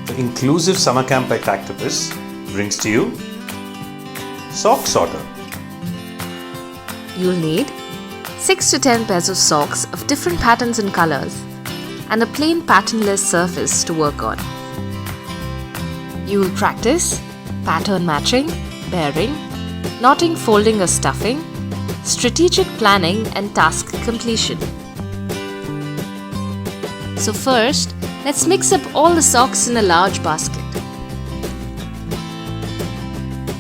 The inclusive summer camp by Tactopus brings to you Sock Sorter. You'll need 6 to 10 pairs of socks of different patterns and colors and a plain patternless surface to work on. You will practice pattern matching, pairing, knotting, folding or stuffing, strategic planning and task completion. So first, let's mix up all the socks in a large basket.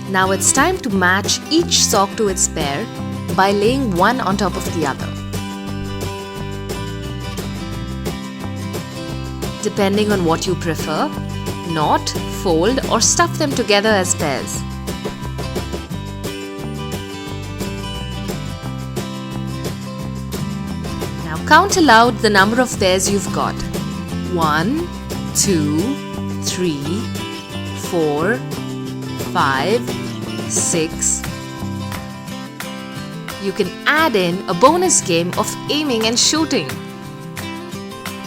Now it's time to match each sock to its pair by laying one on top of the other. Depending on what you prefer, knot, fold or stuff them together as pairs. Now count aloud the number of pairs you've got. 1, 2, 3, 4, 5, 6. You can add in a bonus game of aiming and shooting.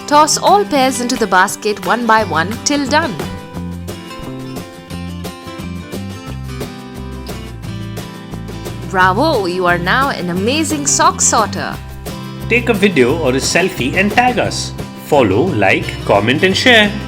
Toss all pairs into the basket one by one till done. Bravo! You are now an amazing sock sorter. Take a video or a selfie and tag us. Follow, like, comment and share.